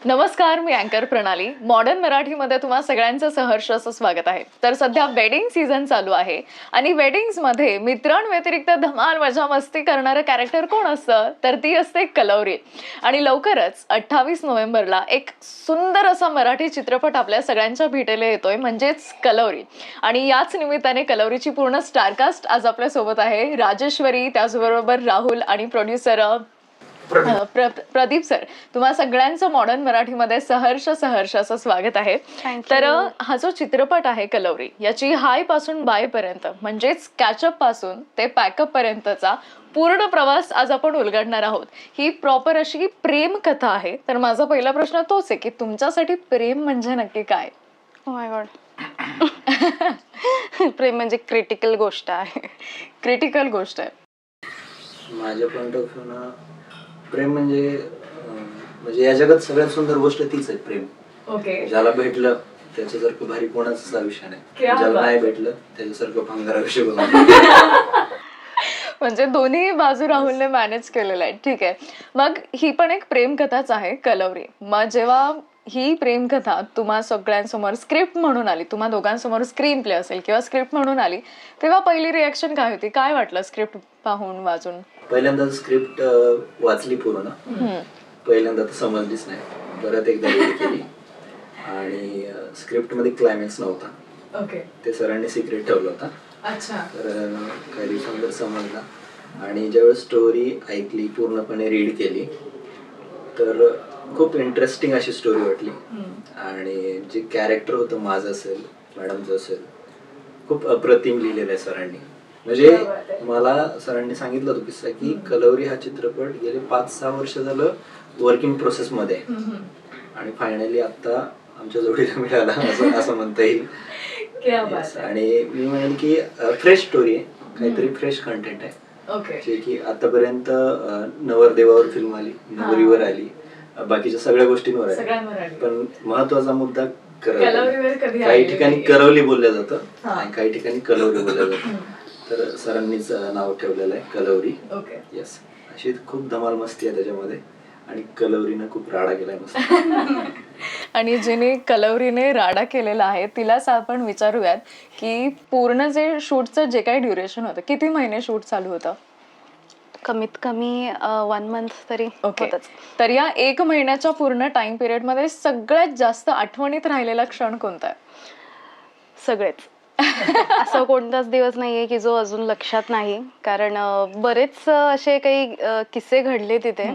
नमस्कार, मी अँकर प्रणाली. मॉडर्न मराठीमध्ये तुम्हा सगळ्यांचं सहर्ष असं स्वागत आहे. तर सध्या वेडिंग सीझन चालू आहे आणि वेडिंग्समध्ये मित्रांव्यतिरिक्त धमाल मजा मस्ती करणारं कॅरेक्टर कोण असतं? तर ती असते कलौरी. आणि लवकरच 28 नोव्हेंबरला एक सुंदर असा मराठी चित्रपट आपल्या सगळ्यांच्या भेटीला येतोय, म्हणजेच कलौरी. आणि याच निमित्ताने कलौरीची पूर्ण स्टारकास्ट आज आपल्या सोबत आहे. राजेश्वरी, त्याचबरोबर राहुल आणि प्रोड्युसर प्रदीप सर, तुम्हा सगळ्यांचं मॉडर्न मराठीमध्ये सहर्ष असं स्वागत आहे. तर हा जो चित्रपट आहे कलौरी, याची हाय पासून बाय पर्यंत म्हणजेच कॅचअप पासून ते पॅकअप पर्यंतचा पूर्ण प्रवास आज आपण उलगडणार आहोत. ही प्रॉपर अशी प्रेम कथा आहे. तर माझा पहिला प्रश्न तोच आहे की तुमच्यासाठी प्रेम म्हणजे नक्की काय? Oh my God. प्रेम म्हणजे क्रिटिकल गोष्ट आहे. क्रिटिकल गोष्ट आहे. माझ्या पॉइंट ऑफ व्ह्यू ना प्रेम म्हणजे या जगात सगळ्यात सुंदर गोष्ट तीच आहे, प्रेम. ओके. ज्याला भेटलं त्याच्यासारखं भारी कोणाचाच आयुष्य नाही, ज्याला नाही भेटलं त्याच्यासारखं भांगार आयुष्य बघा. म्हणजे दोन्ही बाजू राहुलने मॅनेज केलेलं आहे. ठीक आहे, मग ही पण एक प्रेम कथाच आहे कलौरी. मग जेव्हा ही प्रेम कथा तुम्हा सगळ्यांसमोर स्क्रिप्ट म्हणून आली, तुम्हा दोघांसमोर स्क्रीन प्ले असेल किंवा स्क्रिप्ट म्हणून आली, तेव्हा पहिली रिॲक्शन काय होती? काय वाटलं स्क्रिप्ट पाहून वाचून? पहिल्यांदा स्क्रिप्ट वाचली पूर्ण, पहिल्यांदा तर समजलीच नाही, परत एकदा रीड केली आणि स्क्रिप्ट मध्ये क्लायमॅक्स नव्हता. ओके. ते सरांनी सिक्रेट ठेवलं होता. अच्छा. तर काही दिवसानंतर समजला आणि ज्यावेळेस स्टोरी ऐकली, पूर्णपणे रीड केली, तर खूप इंटरेस्टिंग अशी स्टोरी वाटली. आणि जे कॅरेक्टर होतं माझं असेल, मॅडमचं असेल, खूप अप्रतिम लिहिलेलं आहे सरांनी. म्हणजे मला सरांनी सांगितलं होतं किस्सा की कलौरी हा चित्रपट गेले 5-6 वर्ष झालं वर्किंग प्रोसेस मध्ये आणि फायनली आता आमच्या जोडीला मिळाला असं म्हणता येईल. आणि मी म्हणेन की फ्रेश स्टोरी आहे, काहीतरी फ्रेश कंटेंट आहे. जे की आतापर्यंत नवरदेवावर फिल्म आली, नवरीवर आली, बाकीच्या सगळ्या गोष्टींवर आहे, पण महत्वाचा मुद्दा काही ठिकाणी करवली बोलल्या जातं आणि काही ठिकाणी कलौरी बोलल्या जातं. तर सरांनीच नाव ठेवलेलं आहे कलौरी. येस, अशी खूप धमाल मस्ती आहे त्याच्यामध्ये आणि कलौरीनं खूप राडा केलाय मस्त. आणि जिने कलौरीने राडा केलेला आहे तिलाच आपण विचारूयात की पूर्ण जे शूटचं जे काही ड्युरेशन होतं, किती महिने शूट चालू होतं? कमीत कमी 1 मंथ तरी होतच. तर या 1 महिन्याच्या पूर्ण टाइम पिरियड मध्ये सगळ्यात जास्त आठवणीत राहिलेला क्षण कोणता आहे? सगळेच. असं कोणताच दिवस नाहीये की जो अजून लक्षात नाही, कारण बरेच असे काही किस्से घडले तिथे.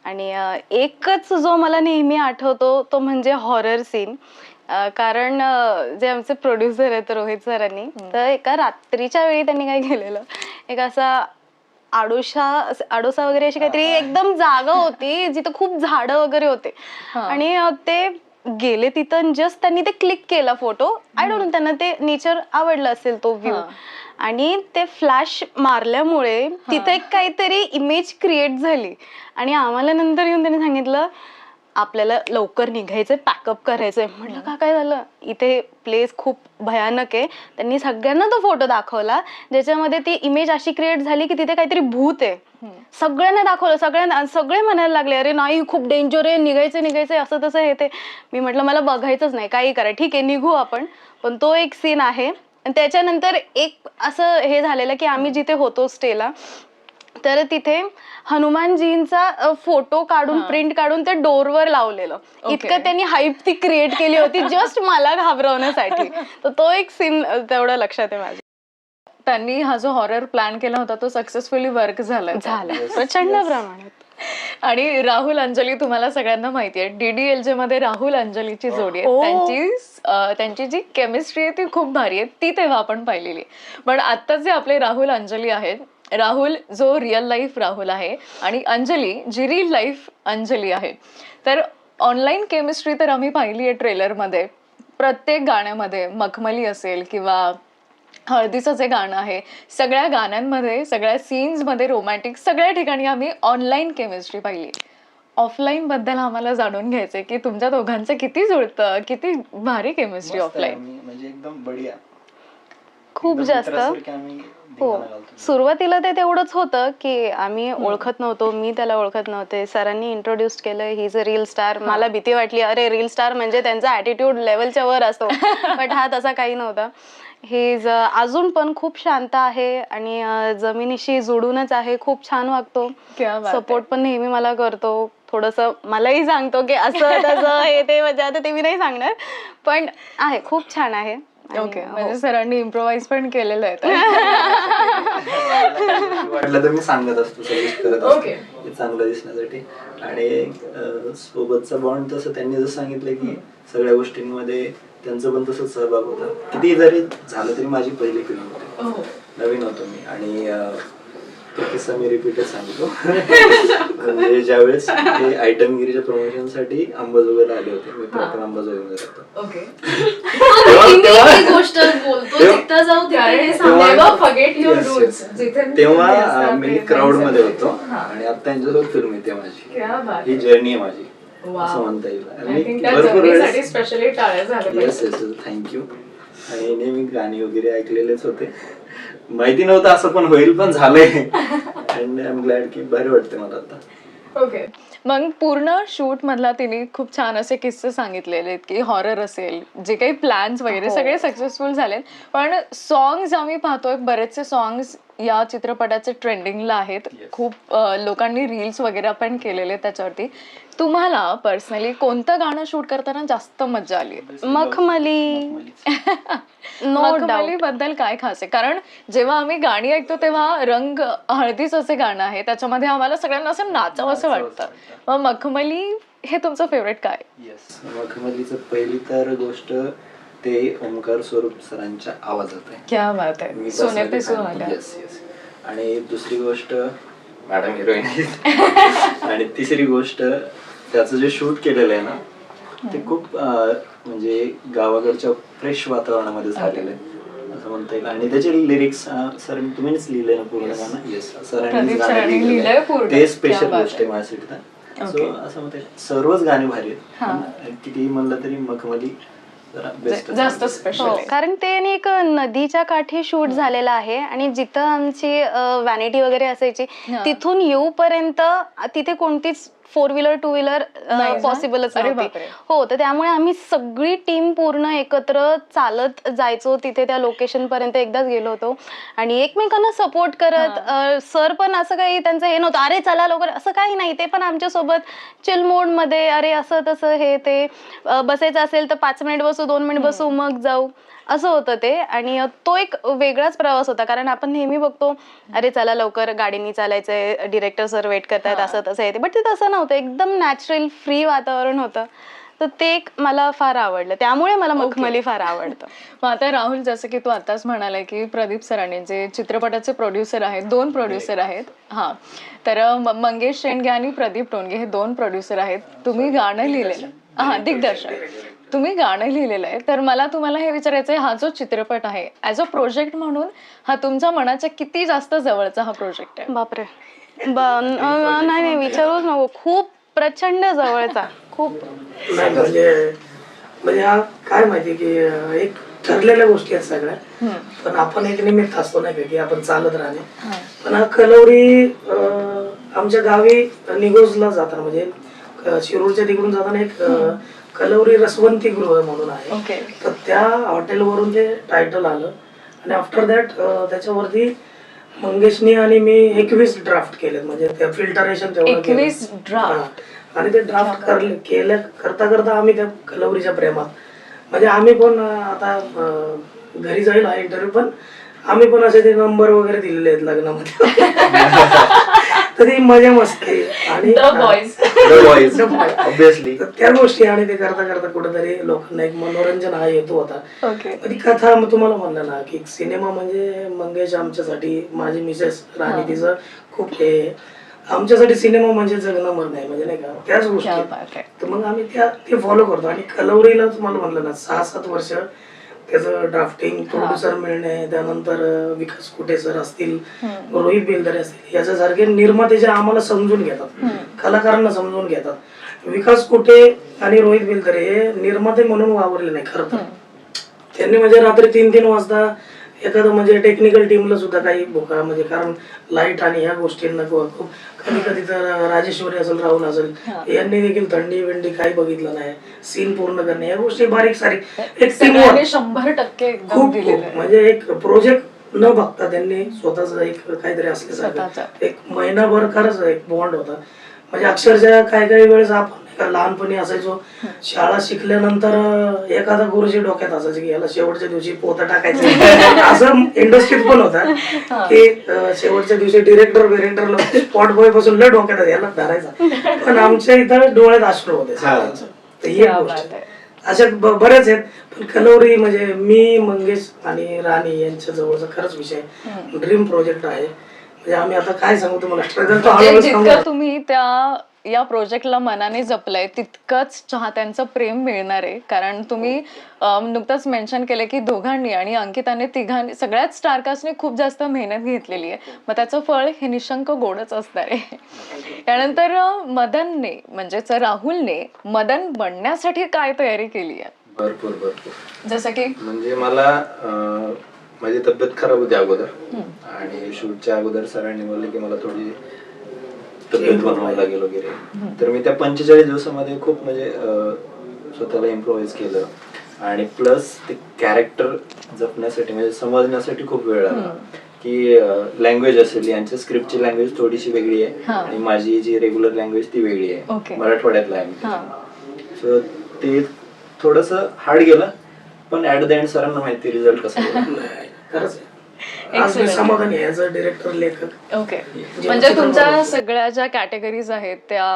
आणि एकच जो मला नेहमी आठवतो तो म्हणजे हॉरर सीन. कारण जे आमचे प्रोड्युसर आहेत रोहित सरांनी, तर एका रात्रीच्या वेळी त्यांनी काय केलेलं, एक असा आडोसा वगैरे अशी काहीतरी एकदम जागा होती जिथं खूप झाडं वगैरे होते आणि ते गेले तिथं, जस्ट त्यांनी ते क्लिक केला फोटो. आय डोंट नो, त्यांना ते नेचर आवडलं असेल, तो व्ह्यू, आणि ते फ्लॅश मारल्यामुळे तिथे एक काहीतरी इमेज क्रिएट झाली. आणि आम्हाला नंतर येऊन त्यांनी सांगितलं आपल्याला लवकर निघायचंय, पॅकअप करायचंय. म्हटलं का काय झालं? इथे प्लेस खूप भयानक आहे. त्यांनी सगळ्यांना तो फोटो दाखवला ज्याच्यामध्ये ती इमेज अशी क्रिएट झाली की तिथे काहीतरी भूत आहे. सगळ्यांना दाखवलं, सगळे म्हणायला लागले अरे नाही खूप डेंजर आहे, निघायचंय असं तसं हे ते. मी म्हटलं मला बघायचंच नाही, काही करा, ठीक आहे निघू आपण. पण तो एक सीन आहे. आणि त्याच्यानंतर एक असं हे झालेलं की आम्ही जिथे होतो स्टेला, तर तिथे हनुमानजींचा फोटो काढून प्रिंट काढून ते डोरवर लावलेलं. इतकं त्यांनी हाईप ती क्रिएट केली होती जस्ट मला घाबरवण्यासाठी. तर तो एक सीन तेवढं लक्षात आहे माझ्या. त्यांनी हा जो हॉरर प्लॅन केला होता तो सक्सेसफुली वर्क झाला प्रचंड प्रमाणात. आणि राहुल अंजली तुम्हाला सगळ्यांना माहिती आहे, DDLJ मध्ये राहुल अंजलीची जोडी आहे. त्यांची जी केमिस्ट्री आहे ती खूप भारी आहे, ती तेव्हा आपण पाहिलेली. पण आता जे आपले राहुल अंजली आहेत, राहुल जो रिअल लाईफ राहुल आहे आणि अंजली जी रिअल लाईफ अंजली आहे, तर ऑनलाईन केमिस्ट्री तर आम्ही पाहिली आहे ट्रेलरमध्ये. प्रत्येक गाण्यामध्ये मखमली असेल किंवा हळदीचं जे गाणं आहे, सगळ्या गाण्यांमध्ये, सगळ्या सीन्स मध्ये रोमॅन्टिक सगळ्या ठिकाणी आम्ही ऑनलाईन केमिस्ट्री पाहिली. ऑफलाईन बद्दल आम्हाला जाणून घ्यायचंय की तुमच्या दोघांचं किती जुळतं, किती भारी केमिस्ट्री ऑफलाईन. म्हणजे एकदम बढिया, खूप जास्त. हो, सुरुवातीला ते तेवढंच होतं की आम्ही ओळखत नव्हतो, मी त्याला ओळखत नव्हते. सरांनी इंट्रोड्यूस केलं, he is a reel star. मला भीती वाटली, अरे रील स्टार म्हणजे त्यांचा ॲटिट्यूड लेवलच्या वर असतो, बट हा तसा काही नव्हता. ही इज अजून पण खूप शांत आहे आणि जमिनीशी जोडूनच आहे, खूप छान वागतो, क्या बात आहे. सपोर्ट पण नेहमी मला करतो. थोडंसं मलाही सांगतो की असं तसं हे ते, म्हणजे आता ते मी नाही सांगणार, पण आहे, खूप छान आहे. आणि ओके, हो. म्हणजे सरांनी इम्प्रोवाइज पण केलेलं आहे तर. वाटलं तर मी सांगत असतो, सजेस्ट करत असतो Okay. हे चांगलं दिसण्यासाठी. आणि सोबतचा बॉन्ड तसं त्यांनी जसं सांगितलं की सगळ्या गोष्टींमध्ये त्यांचं पण तसंच सहभाग होता. किती जरी झालं तरी माझी पहिली फिल्म होती, नवीन होतो मी. आणि तो किस्सा मी रिपीटच सांगतो. म्हणजे ज्यावेळेस ते आयटमगिरीच्या प्रमोशनसाठी अंबाजोगाईला आले होते, मी प्रॉपर अंबाजोगाईमध्ये राहतो. ओके. गोष्ट बोलतो तिथं जाऊ तिथे हे सांग. Never forget your Yes, roots. yes. जिथे तुम्ही तेव्हा असता मी ते क्राऊड mindset. मध्ये होतो हा. आणि आता यांच्यासोबत फिल्म येते माझी. क्या बात ही आहे. जर्नी आहे माझी, Wow. असं म्हणता येईल. I आणि think त्या भरपूर जर्नीसाठी वेळेस स्पेशली टाळ्या झाल्या येस पाहिजे. Yes thank you. आणि नेहमी गाणी वगैरे ऐकलेलेच होते, माहिती नव्हतं असं पण होईल, पण झालंय. अँड आय एम ग्लॅड की भारी वाटते मला आता. ओके, मग पूर्ण शूट मधला तिने खूप छान असे किस्से सांगितलेले आहेत की हॉरर असेल, जे काही प्लॅन्स वगैरे हो. सगळे सक्सेसफुल झालेत, पण सॉंग्स आम्ही पाहतोय बरेचसे सॉंग्स या चित्रपटाचे ट्रेंडिंगला आहेत. खूप लोकांनी रील्स वगैरे पण केलेले त्याच्यावरती. तुम्हाला पर्सनली कोणतं गाणं शूट करताना जास्त मजा आली? मखमली. नो मखमली डाऊट. बद्दल काय खास आहे? कारण जेव्हा आम्ही गाणी ऐकतो तेव्हा रंग हळदीच असे गाणं आहे, त्याच्यामध्ये आम्हाला सगळ्यांना असं नाचावं असं वाटतं. मग मखमली हे तुमचं फेवरेट काय? येस, मखमलीचं पहिली तर गोष्ट ते ओमकार स्वरूप सरांच्या आवाजात आहे. क्या बात आहे, मी सोने पे personally fan. सुहागा. Yes, yes. आणि दुसरी गोष्ट मॅडम हिरोईन आहेत. आणि तिसरी गोष्ट त्याचं जे शूट केलेलं आहे ना, ते खूप म्हणजे गावाकडच्या फ्रेश वातावरणामध्ये झालेलं आहे असं म्हणता येईल. आणि त्याचे लिरिक्स सर तुम्हीच लिहिले ना पूर्ण गाणं? येस, प्रदीप सरांनी लिहिलंय पूर्ण. ते स्पेशल क्या बात गोष्ट आहे माझ्यासाठी. सो असं म्हणता येईल सर्वच गाणी भारी आहेत, पण किती म्हणलं तरी मखमली जरा बेस्ट जास्त स्पेशल हो, आहे. कारण ते एक नदीच्या काठी शूट झालेलं आहे आणि जिथं आमची व्हॅनिटी वगैरे असायची, हा. तिथून येऊपर्यंत तिथे कोणतीच 4 व्हीलर 2 व्हीलर नाही ना? पॉसिबलच अरे नव्हती. बापरे. हो, तर त्यामुळे आम्ही सगळी टीम पूर्ण एकत्र चालत जायचो तिथे त्या लोकेशन पर्यंत. एकदाच गेलो होतो आणि एकमेकांना सपोर्ट करत. सर पण असं काही त्यांचं हे नव्हतं, अरे चला लवकर, असं काही नाही. ते पण आमच्या सोबत चिल मोड मध्ये, अरे असं तसं हे ते, बसायचं असेल तर 5 मिनिट बसू, 2 मिनिट बसू, मग जाऊ, असं होतं ते. आणि तो एक वेगळाच प्रवास होता, कारण आपण नेहमी बघतो अरे चला लवकर गाडीनी चालायचंय, डिरेक्टर सर वेट करतायत, असं तसं येते, बट ते तसं नव्हतं. एकदम नॅचरल फ्री वातावरण होतं. तर ते एक मला फार आवडलं, त्यामुळे मला मखमली फार आवडतं. मग आता राहुल, जसं की तू आताच म्हणालाय की प्रदीप सरांनी जे चित्रपटाचे प्रोड्युसर आहेत, 2 प्रोड्युसर आहेत, हा, तर मंगेश शेंडगे आणि प्रदीप टोनगे हे 2 प्रोड्युसर आहेत. तुम्ही गाणं लिहिलेलं, हा, दिग्दर्शक, तुम्ही गाणं लिहिलेलं आहे. तर मला तुम्हाला हे विचारायचं आहे, हा जो चित्रपट आहे ऍज अ प्रोजेक्ट म्हणून हा तुमच्या मनाच्या किती जास्त जवळचा हा प्रोजेक्ट आहे? बापरे, नाही नाही, विचारूच नको. खूप प्रचंड जवळचा, खूप. नाही म्हणजे म्हणजे हा काय माहिती की एक ठरलेल्या गोष्टी आहेत सगळ्या, पण आपण एक निमित्त असतो नाही का की आपण चालत राहणे. पण हा कलवरी आमच्या गावी निगोजला जाताना, म्हणजे शिरूरच्या तिकडून जाताना एक कलवरी रसवंती गृह म्हणून आहे. ओके. तर त्या हॉटेलवरून ते टायटल आलं. आणि आफ्टर दॅट त्याच्यावरती मंगेशनी आणि मी 21 ड्राफ्ट केलेत, म्हणजे त्या फिल्टरेशन तेवढं केलं. 21 draft? हा. आणि ते ड्राफ्ट करता करता आम्ही त्या कलवरीच्या प्रेमात, म्हणजे आम्ही पण आता घरी जाईल हा इंटरव्ह्यू, पण आम्ही पण असे ते नंबर वगैरे दिलेले आहेत लग्नामध्ये. तर ती मजा मस्ती आणि ऑब्विसली तर त्या गोष्टी. आणि ते करता करता कुठेतरी लोकांना एक मनोरंजन हा हेतू होता. ओके. ती कथा तुम्हाला म्हणलं ना की सिनेमा म्हणजे मंगेश आमच्यासाठी, माझी मिसेस राणी, तिचं खूप हे, आमच्यासाठी सिनेमा म्हणजे जगणं मरण आहे, म्हणजे नाही का, त्याच गोष्टी. क्या बात आहे. तर मग आम्ही ते फॉलो करतो. आणि कलवरीला तुम्हाला म्हणलं ना 6-7 वर्ष त्याचं ड्राफ्टिंग, प्रोड्युसर मिळणे, त्यानंतर विकास कुटे सर असतील, रोहित बेलदरे असतील, याच्यासारखे निर्माते जे आम्हाला समजून घेतात, कलाकारांना समजून घेतात. विकास कुटे आणि रोहित बेलदरे हे निर्माते म्हणून वावरले नाही खरं तर. त्यांनी म्हणजे रात्री 3-3 वाजता एखादं म्हणजे टेक्निकल टीमला सुद्धा काही भूका म्हणजे कारण लाईट आणि ह्या गोष्टींना खूप कधी कधी तर राजेश्वरी असेल राहुल असेल यांनी देखील थंडी विंडी काही बघितलं नाही सीन पूर्ण करणे या गोष्टी बारीक सारीक एक सगळ्यांनी टीमवर्क 100% एकदम खूप दिलेलं खूप आहे. म्हणजे एक प्रोजेक्ट न बघता त्यांनी स्वतःच एक काहीतरी असल्यासारखं स्वतःचं. एक महिनाभर खरंच एक बॉन्ड होता म्हणजे अक्षरशः काही काही वेळेस आपण नाही का लहानपणी असायचो शाळा शिकल्यानंतर एखादा गुरुजी डोक्यात असायचं की याला शेवटच्या दिवशी पोता टाकायचं असं इंडस्ट्रीत पण होता की शेवटच्या दिवशी डिरेक्टर बिरेक्टरला स्पॉट बॉय पासून लय डोक्यात आहे, याला धरायचा पण आमच्या इथं डोळ्यात अश्रू होते सगळ्यांचं. तर ही एक क्या गोष्ट बात आहे. अशा बऱ्याच आहेत पण कलवरी म्हणजे मी मंगेश आणि राणी यांच्या जवळचा खरंच विषय ड्रीम प्रोजेक्ट आहे म्हणजे आम्ही आता काय सांगू तुम्हाला स्ट्रगल तर म्हणजे हळूहळू जितकं सांगू. तुम्ही या प्रोजेक्टला मनाने जपलंय तितकंच चाहत्यांचं प्रेम मिळणार आहे. कारण तुम्ही नुकतंच मेन्शन केलं की दोघांनी आणि अंकिताने तिघांनी सगळ्याच स्टारकास्टने खूप जास्त मेहनत घेतलेली आहे. मग त्याचं फळ हे निशंक गोडच असणार आहे. त्यानंतर मदनने म्हणजेच राहुलने मदन बनण्यासाठी काय तयारी केली आहे? भरपूर भरपूर. जसं की म्हणजे मला माझी तब्येत खराब होती अगोदर आणि शूटच्या अगोदर सरांनी बोलले की मला थोडी तब्येत बनवावं लागेल वगैरे. तर मी त्या 45 दिवसामध्ये खूप म्हणजे स्वतःला इम्प्रोव्हाइज केलं आणि प्लस ते कॅरेक्टर जपण्यासाठी म्हणजे समजण्यासाठी खूप वेळ लागला की लँग्वेज असेल यांच्या स्क्रिप्टची लँग्वेज थोडीशी वेगळी आहे आणि माझी जी रेग्युलर लँग्वेज ती वेगळी आहे, मराठवाड्यातला आहे. सो ते थोडस हार्ड गेलं पण ऍट द एंड सरांना माहिती रिझल्ट कसा गेला. खरंच आहे. आज मी समाधानी आहे ऍज अ डिरेक्टर लेखक. ओके, म्हणजे तुमच्या सगळ्या ज्या कॅटेगरीज आहेत त्या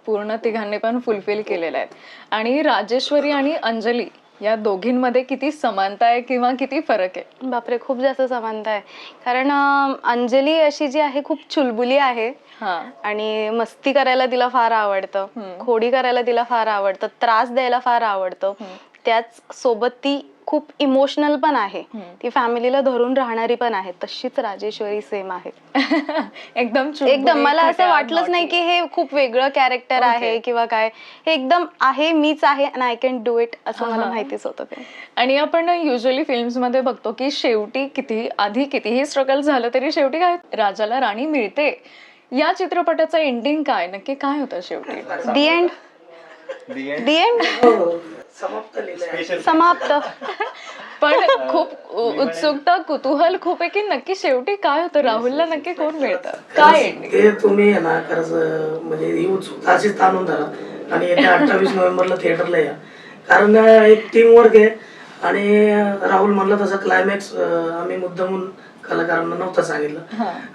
पूर्ण तिघांनी पण फुलफिल केलेल्या आहेत. आणि राजेश्वरी आणि अंजली या दोघींमध्ये किती समानता आहे किंवा किती फरक आहे? बापरे, खूप जास्त समानता आहे. कारण अंजली अशी जी आहे खूप चुलबुली आहे आणि मस्ती करायला तिला फार आवडतं, खोडी करायला तिला फार आवडतं, त्रास द्यायला फार आवडतं. त्याच सोबत ती खूप इमोशनल पण आहे, ती फॅमिलीला धरून राहणारी पण आहे. तशीच राजेश्वरी सेम आहे. एकदम एकदम मला असं वाटलंच नाही की हे खूप वेगळं कॅरेक्टर आहे किंवा काय. हे एकदम आहे, मीच आहे आणि आय कॅन डू इट असं मला माहितीच होतं ते. आणि आपण युजली फिल्म्स मध्ये बघतो की शेवटी आधी कितीही स्ट्रगल झालं तरी शेवटी काय राजाला राणी मिळते. या चित्रपटाचं एंडिंग काय नक्की काय होतं शेवटी? दी एंड. दी एंड. समाप्त लिहिलंय. समाप्त. पण खूप उत्सुकता कुतूहल खूप आहे की नक्की शेवटी काय होतं, राहुलला नक्की कोण मिळतं, काय एंडिंग? ते तुम्ही आहे ना खरंच म्हणजे ही उत्सुकता अशीच ताणून धरा आणि येत्या 28 नोव्हेंबरला थिएटरला या. कारण एक टीम वर्क आहे आणि राहुल म्हणलं तसं क्लायमॅक्स आम्ही मुद्दामून कलाकारांना नव्हतं सांगितलं,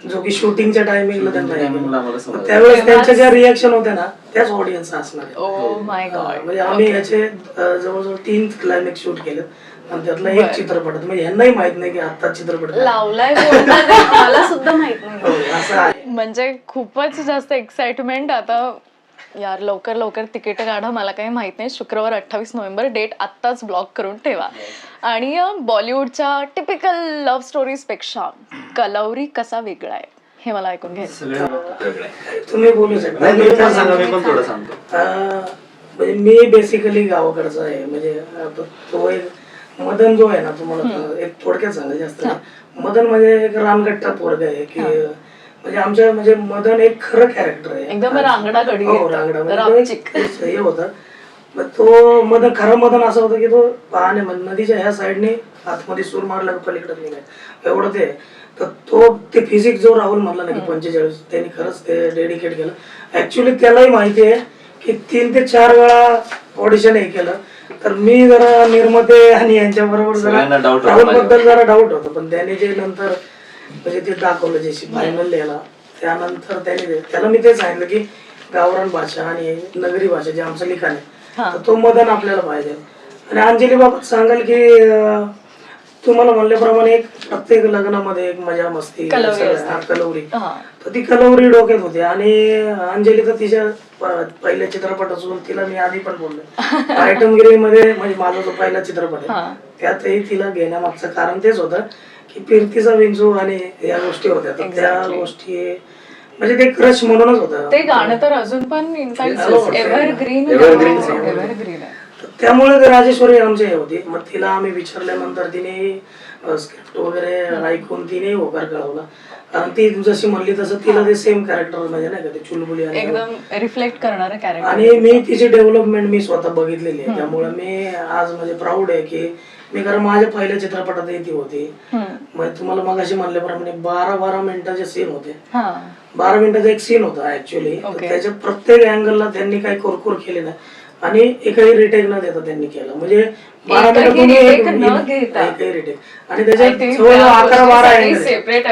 जो की शूटिंगच्या टायमिंगला त्यांना त्यावेळेस त्यांच्या ज्या रिॲक्शन होत्या ना त्याच ऑडियन्स असणार आहे. Oh my God. म्हणजे आम्ही याचे जवळजवळ 3 क्लायमॅक्स शूट केले आणि त्यातला एक चित्रपट म्हणजे ह्यांनाही माहित नाही की आता चित्रपट लावलाय मला सुद्धा माहित नाही. असं आहे. म्हणजे खूपच जास्त एक्साइटमेंट. आता यार लवकर लवकर तिकीट काढा. मला काही माहित नाही. शुक्रवार 28 नोव्हेंबर डेट आत्ताच ब्लॉक करून ठेवा. आणि बॉलिवूडच्या टिपिकल लव्ह स्टोरीज पेक्षा कलौरी कसा वेगळा आहे हे मला ऐकून घ्यायचं. सगळं वेगळं आहे. तुम्ही बोलू शकता. मी पण थोडं सांगतो. म्हणजे मी बेसिकली गावाकडचा आहे. म्हणजे तो एक मदन जो आहे ना तुम्हाला एक थोडक्यात सांगा जास्त नाही. मदन म्हणजे एक रानगट्टा पोरगा आहे की म्हणजे आमच्या म्हणजे मदन एक खरं कॅरेक्टर आहे. एकदम रांगडा गडी. हो रांगडा म्हणजे हे होतं. मग तो मदन खरं मदन असं होतं की तो पाहणे नदीच्या ह्या साईडने आतमध्ये सूर मारला पलीकडे निघाय एवढं ते. तर तो ते फिजिक्स जो राहुल म्हणला ना की 45 त्यांनी खरंच ते डेडिकेट केलं. ऍक्च्युली त्यालाही माहिती आहे की 3 ते 4 वेळा ऑडिशन हे केलं. तर मी जरा निर्माते आणि यांच्या बरोबर जरा राहुल बद्दल जरा डाऊट होतं पण त्याने जे नंतर म्हणजे ते दाखवलं जे फायनल लिहिला त्यानंतर त्याला मी ते सांगितलं की गावरान भाषा आणि नगरी भाषा जे आमचं लिखाण आहे तो मदन आपल्याला पाहिजे. आणि अंजली बाबत सांगाल की तुम्हाला म्हणल्याप्रमाणे एक प्रत्येक लग्नामध्ये एक मजा मस्ती कलवरी तर ती कलवरी डोक्यात होती. आणि अंजली तर तिच्या पहिल्या चित्रपट असून तिला मी आधी पण बोललो आयटमगिरी मध्ये म्हणजे माझा जो पहिला चित्रपट आहे त्यातही तिला घेण्यामागचं कारण तेच होतं की फिरतीचा विंचू आणि या गोष्टी होत्या. तर त्या गोष्टी म्हणजे ते क्रश म्हणूनच होतं. ते गाणं तर अजून पण एव्हरग्रीन आहे. त्यामुळे राजेश्वरी आमची हे होती. मग तिला आम्ही विचारल्यानंतर तिने स्क्रिप्ट वगैरे ऐकून तिने होकार कळवला, कारण ती जशी म्हणली तसं तिला ते सेम कॅरेक्टर म्हणजे नाही का ते चुलबुली आणि एकदम रिफ्लेक्ट करणारं कॅरेक्टर. आणि मी तिची डेव्हलपमेंट मी स्वतः बघितलेली आहे, त्यामुळे मी आज म्हणजे प्राऊड आहे की मी, कारण माझ्या पहिल्या चित्रपटातही ती होती. मग तुम्हाला मगाशी म्हणल्याप्रमाणे 12 मिनिटाचे सीन होते. 12 मिनिटाचा एक सीन होता ऍक्च्युअली. त्याच्या प्रत्येक अँगलला त्यांनी काही कोरकोर केले नाही आणि एकही रिटेक न देता त्यांनी केलं. म्हणजे 12 मिनिटं तुम्ही एकही रिटेक, आणि त्याच्यात 11-12 सेपरेट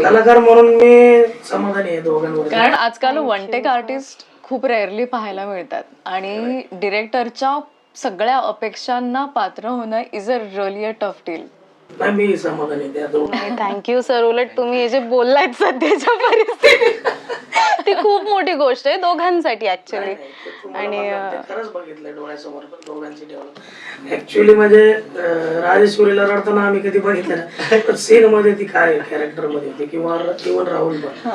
कलाकार म्हणून मी समाधानी आहे दोघांवर. कारण आजकाल वन टेक आर्टिस्ट खूप रेअरली पाहायला मिळतात आणि डिरेक्टरच्या सगळ्या अपेक्षांना पात्र होणं is a really a tough deal. नाही, मी समाधानी आहे त्या दोघांवर. Thank you sir. उलट तुम्ही हे जे बोललात सध्याच्या परिस्थितीत ती खूप मोठी गोष्ट आहे दोघांसाठी ऍक्च्युअली. आणि खरंच बघितलंय डोळ्यासमोर पण दोघांची डेव्हलप. ऍक्च्युअली म्हणजे राजेश्वरीला रडताना आम्ही कधी बघितलं नाही, पण सीन मध्ये ती काय कॅरेक्टर मध्ये होती, किंवा इव्हन राहुल पण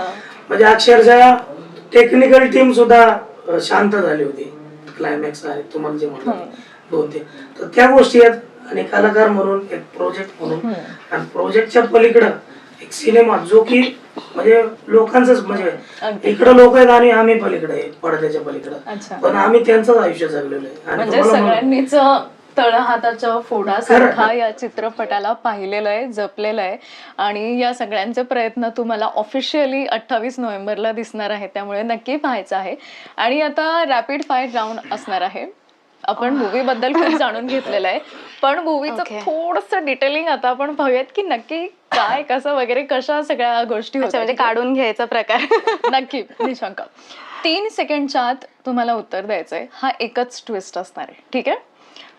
म्हणजे अक्षरशः टेक्निकल टीम सुद्धा शांत झाली होती क्लायमॅक्स आहे तुम्हाला जे म्हणलं 2-3. तर त्या गोष्टी आहेत. आणि कलाकार म्हणून, एक प्रोजेक्ट म्हणून, आणि प्रोजेक्टच्या पलीकडं एक सिनेमा जो की म्हणजे लोकांचाच, म्हणजे इकडं लोक आहेत आणि आम्ही पलीकडे आहे पडद्याच्या पलीकडं, पण आम्ही त्यांचंच आयुष्य जगलेलं आहे. आणि म्हणजे सगळ्यांनीच तळहाताच्या फोडासारखा या चित्रपटाला पाहिलेलं आहे, जपलेलं आहे आणि या सगळ्यांचे प्रयत्न तुम्हाला ऑफिशियली 28 नोव्हेंबरला दिसणार आहे, त्यामुळे नक्की पाहायचं आहे. आणि आता रॅपिड फायर राऊंड असणार आहे. आपण मूवी बद्दल खूप जाणून घेतलेलं आहे, पण मूवीचं थोडंसं डिटेलिंग आता आपण पाहूयात की नक्की काय कसं वगैरे कशा सगळ्या गोष्टी होत्या. म्हणजे काढून घ्यायचा प्रकार. नक्की निशंक. 3 सेकंडच्या आत तुम्हाला उत्तर द्यायचंय. हा एकच ट्विस्ट असणार आहे, ठीक आहे?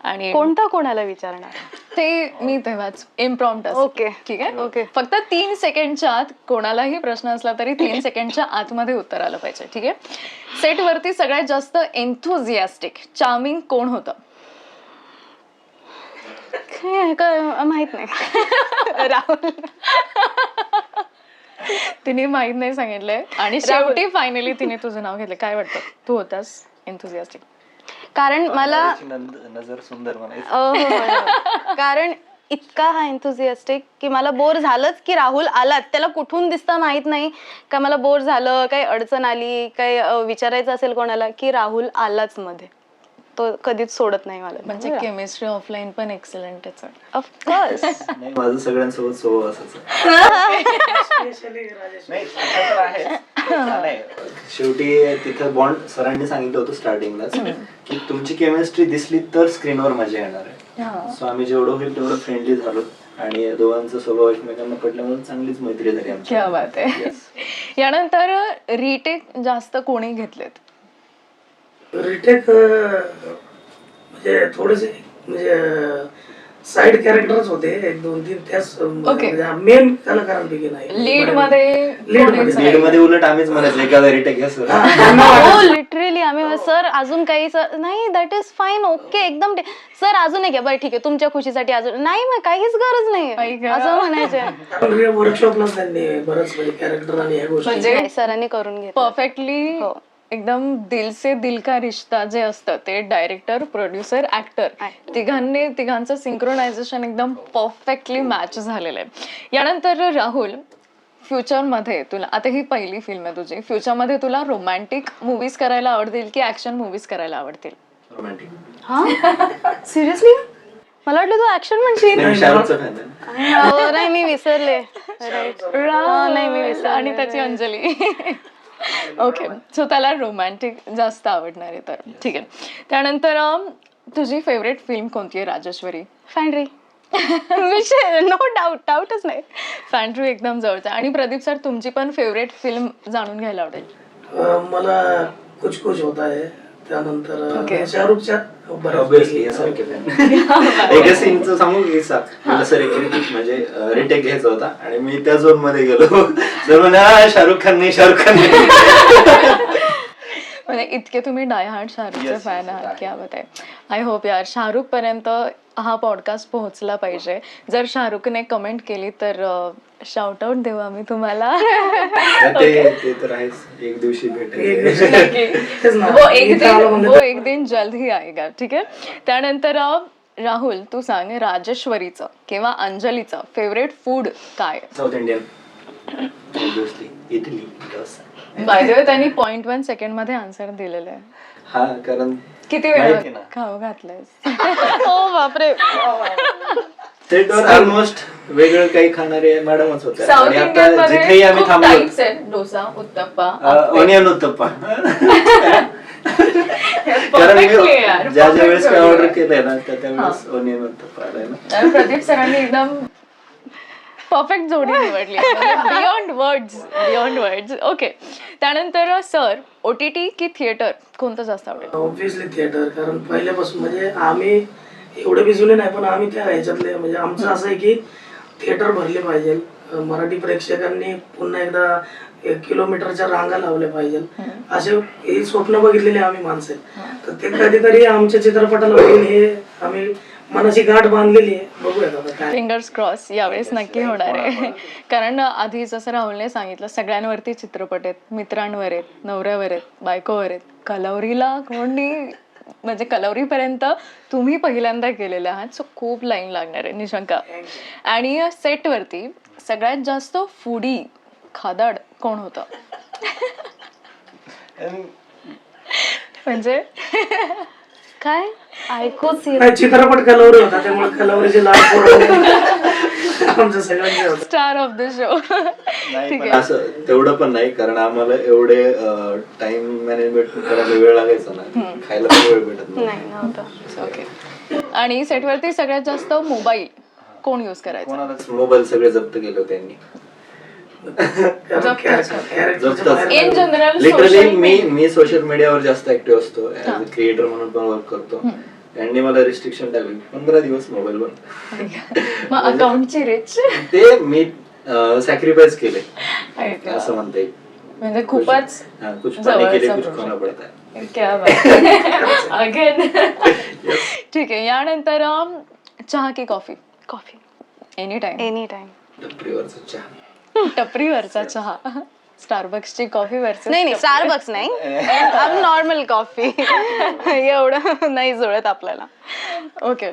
आणि कोणता कोणाला विचारणार ते मी तेव्हाच इम्प्रॉम्प्ट. ओके, ठीक आहे. ओके. फक्त 3 सेकंडच्या आत कोणालाही प्रश्न असला तरी 3 सेकंडच्या आतमध्ये उत्तर आलं पाहिजे, ठीक आहे? सेट वरती सगळ्यात जास्त एन्थुझियास्टिक चार्मिंग कोण होतं? माहित नाही. राहुल. तिने माहित नाही सांगितलंय आणि शेवटी फायनली तिने तुझं नाव घेतलं. काय वाटतं, तू होतास एन्थुझियास्टिक? कारण मला नजर सुंदर म्हणायचं. कारण इतका हा एन्थुझियास्टिक की मला बोर झालंच की राहुल आलात. त्याला कुठून दिसतं माहित नाही का, मला बोर झालं, काही अडचण आली, काही विचारायचं असेल कोणाला की राहुल आलाच मध्ये, तो कधीच सोडत नाही मला. म्हणजे केमिस्ट्री ऑफलाईन पण एक्सलंट आहे. ऑफकोर्स. नाही, माझं सगळ्यांसोबत स्वभाव असाच. शेवटी तिथं बॉन्ड सरांनी सांगितलं होतं स्टार्टिंगलाच की तुमची केमिस्ट्री दिसली तर स्क्रीनवर मजा येणार आहे. सो आम्ही जेवढं होईल तेवढं फ्रेंडली झालो आणि दोघांचा स्वभाव एकमेकांना पटल्यामुळे चांगलीच मैत्री झाली आमची. क्या बात आहे. यानंतर रिटेक जास्त कोणी घेतलेत? रिटेक म्हणजे थोडेसे म्हणजे साइड कॅरेक्टर्स होते 1-2-3, त्याच मेन कलाकारांपैकी नाही. लीड मध्ये उलट आम्हीच म्हणायचं एखादा रिटेक घ्या सर. हो, लिटरली आम्ही सर अजून काही सर नाही, दॅट इज फाईन, ओके, एकदम सर अजून एक बरं ठीक आहे तुमच्या खुशीसाठी अजून नाही, मग काहीच गरज नाही असं म्हणायचं. वर्कशॉपला त्यांनी बरंच म्हणजे कॅरेक्टर आणि ह्या गोष्टी म्हणजे सरांनी करून घेतलं परफेक्टली. एकदम दिल से दिल का रिश्ता जे असतं ते डायरेक्टर, प्रोड्युसर, ऍक्टर तिघांचं सिंक्रोनायझेशन एकदम परफेक्टली मॅच झालेलं आहे. यानंतर राहुल, फ्युचरमध्ये तुला, आता ही पहिली फिल्म आहे तुझी, फ्युचरमध्ये तुला रोमॅन्टिक मूवीज करायला आवडतील की ऍक्शन मूवीज करायला आवडतील? रोमॅन्टिक. सिरियसली मला वाटलं तू ऍक्शन म्हणशील. शाहरुखचा फॅन आहे. नाही, मी विसरले. नाही, मी विसरले. आणि त्याची अंजली. ओके, सो त्याला रोमॅन्टिक जास्त आवडणार आहे, तर ठीक आहे. त्यानंतर तुझी फेवरेट फिल्म कोणती आहे? राजेश्वरी. फॅन्ड्री. विषय नो डाऊटच नाही. फॅन्ड्री एकदम जवळचा. आणि प्रदीप सर, तुमची पण फेवरेट फिल्म जाणून घ्यायला आवडेल. मला कुछ कुछ होता है, त्यानंतर शाहरुखच्या ऑब्विसली यासारखे फॅन. एका सीनचं सांगू की मला सर एक म्हणजे रिटेक घ्यायचा होता आणि मी त्या झोन मध्ये गेलो. तर म्हणा शाहरुख खान नाही, शाहरुख खान नाही. म्हणजे इतके तुम्ही डायहार्ड शाहरुखचे फॅन आहात. क्या बात आहे. आय होप यार शाहरुख पर्यंत हा पॉडकास्ट पोहोचला पाहिजे. जर शाहरुखने कमेंट केली तर शाउट आउट देऊ आम्ही तुम्हाला. ते तर आहेच, एक दिवशी वो एक दिन जल्द ही आएगा, ठीक आहे. त्यानंतर राहुल तू सांग, राजेश्वरीचं किंवा अंजलीचं फेवरेट फूड काय? South Indian obviously idli dosa. By the way त्यांनी 0.1 सेकंड मध्ये आन्सर दिलेलं आहे. हा कारण किती माहिती वेळ ना. खाऊ घातलंयस? हो बापरे. सेटवर ऑलमोस्ट वेगळं काही खाणारे मॅडमच होते साऊथ आणि इंडियन आता जिथेही मध्ये आम्ही खूप थांबलो टाइप्स आहेत. डोसा, उत्तप्पा, ऑनियन उत्तप्पा. कारण Perfectly यार, मी ज्या वेळेस perfect काय जोडी ऑर्डर आहे. केलंय ना त्यावेळेस ऑनियन उत्तप्पा आलाय ना. आणि प्रदीप सरांनी एकदम परफेक्ट जोडी निवडली. Beyond words. ओके, त्यानंतर सर OTT की थिएटर कोणतं जास्त आवडेल? ऑब्व्हियसली थिएटर, कारण पहिल्यापासून म्हणजे आम्ही एवढे बिजुले नाही पण आम्ही त्या ह्याच्यातले म्हणजे आमचं असं आहे की थिएटर भरले पाहिजे. मराठी प्रेक्षकांनी पुन्हा एकदा 1 किलोमीटरच्या रांगा लावल्या पाहिजे असे हे स्वप्न बघितलेले आम्ही माणसं आहे. तर ते कधीतरी आमच्या चित्रपटाला होईल हे आम्ही मनाची गाठ बांधलेली आहे. बघूयात आता काय. फिंगर्स क्रॉस यावेळेस नक्की होणार आहे. कारण आधी जसं राहुलने सांगितलं, सगळ्यांवरती चित्रपट आहेत, मित्रांवर आहेत, नवऱ्यावर आहेत, बायकोवर आहेत. कलवरीला कोणी म्हणजे कलवरीपर्यंत तुम्ही पहिल्यांदा गेलेले आहात, सो खूप लाईन लागणार आहे निशंका. आणि सेटवरती सगळ्यात जास्त फूडी खादाड कोण होतं? म्हणजे काय ऐकूच येत नाही, चित्रपट कलवरी होता त्यामुळे कलवरीचे लाड पोरं आमचं सगळ्यांचे होतं. Star of the show. नाही, ठीक पण आहे. असं तेवढं पण नाही कारण आम्हाला एवढे टाइम मॅनेजमेंट करायला वेळ लागायचा ना, खायला पण वेळ भेटत नाही. नाही नव्हतं. ओके. आणि सेटवरती सगळ्यात जास्त मोबाईल कोण यूज करायचा? कोणालाच मोबाईल सगळे जप्त केले होते त्यांनी. कारण character च्या बाहेर in general literally me social मीडियावर जास्त ऍक्टिव्ह असतो, ऍज अ क्रिएटर म्हणून पण वर्क करतो. त्यांनी मला रिस्ट्रिक्शन टाकली 15 दिवस मोबाईल वर. मग अकाउंटची रिच ते मी सॅक्रिफाईस केले असं म्हणता येईल. म्हणजे खूपच हाँ, कुछ पाने के लिए जवळचा कुछ project. खोना पड़ता है. क्या बात. अगेन. ठीक आहे, यानंतर चहा की coffee? Coffee any time. Any time. टपरीवरचा चहा. टपरीवरचा चहा. स्टारबक्सची कॉफी वरच नाही स्टारबक्स नाही, नॉर्मल कॉफी. एवढं नाही जुळत आपल्याला. ओके.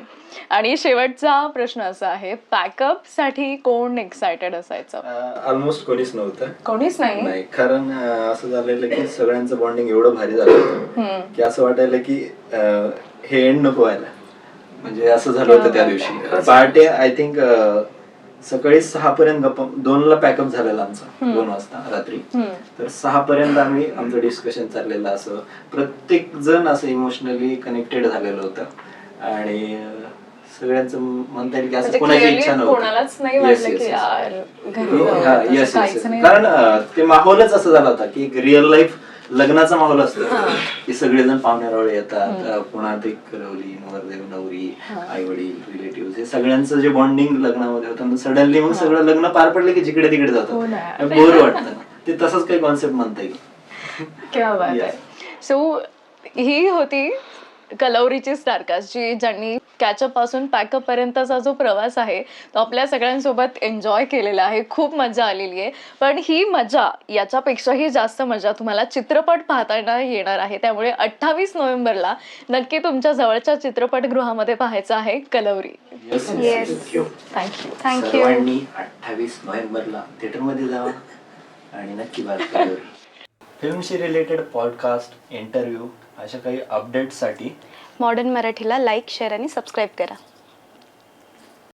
आणि शेवटचा प्रश्न असा आहे, पॅकअप साठी कोण एक्सायटेड असायचं? ऑलमोस्ट कोणीच नव्हतं. कोणीच नाही. नाही, कारण असं झालेलं की सगळ्यांचं बॉन्डिंग एवढं भारी झालं होतं की असं वाटायला की हे एंड नको व्हायला. म्हणजे असं झालं होतं त्या दिवशी. पहाटे आय थिंक सकाळी 6 पर्यंत गप्पा, 2ला पॅकअप झालेला आमचा, 2 वाजता रात्री. तर 6 पर्यंत आम्ही आमचं डिस्कशन चाललेलं, असं प्रत्येक जण असं इमोशनली कनेक्टेड झालेलं होतं. आणि सगळ्यांचं म्हणता येईल की असं म्हणजे कोणाची clearly इच्छा कोणालाच नाही नव्हती. वाटलं की यार घरी हो, जाऊया, हा, तसं yes, काहीच yes. नाही. कारण ते माहोलच असं झाला होता की एक रिअल लाईफ लग्नाचा माहोल असतो की सगळेजण पाहुण्यारावळे येतात, पुन्हा ते करवली, नवरदेव नवरी, आई वडील, रिलेटिव्ह, हे सगळ्यांचं जे बॉन्डिंग लग्नामध्ये होतं, सडनली मग सगळं लग्न पार पडलं की जिकडे तिकडे हो ना. जातात, बोर वाटतं. ते तसंच काही कॉन्सेप्ट म्हणता येईल. क्या बात आहे. सो ही होती कलवरीची स्टारकास्ट, ज्यांनी कॅचअप पासून पॅकअप पर्यंतचा जो प्रवास आहे तो आपल्या सगळ्यांसोबत एन्जॉय केलेला आहे. खूप मजा आलेली आहे. पण ही मजा याच्यापेक्षाही जास्त मजा तुम्हाला चित्रपट पाहताना येणार आहे. त्यामुळे 28 नोव्हेंबरला नक्की तुमच्या जवळच्या चित्रपटगृहामध्ये पाहायचं आहे कलवरी. Yes. थँक्यू. थँक्यू. सर्वांनी 28 नोव्हेंबरला थिएटरमध्ये जावा आणि नक्की बात. फिल्मशी रिलेटेड पॉडकास्ट, इंटरव्ह्यू, अशा काही अपडेट्ससाठी मॉडर्न मराठीला लाईक, शेअर आणि सबस्क्राईब करा.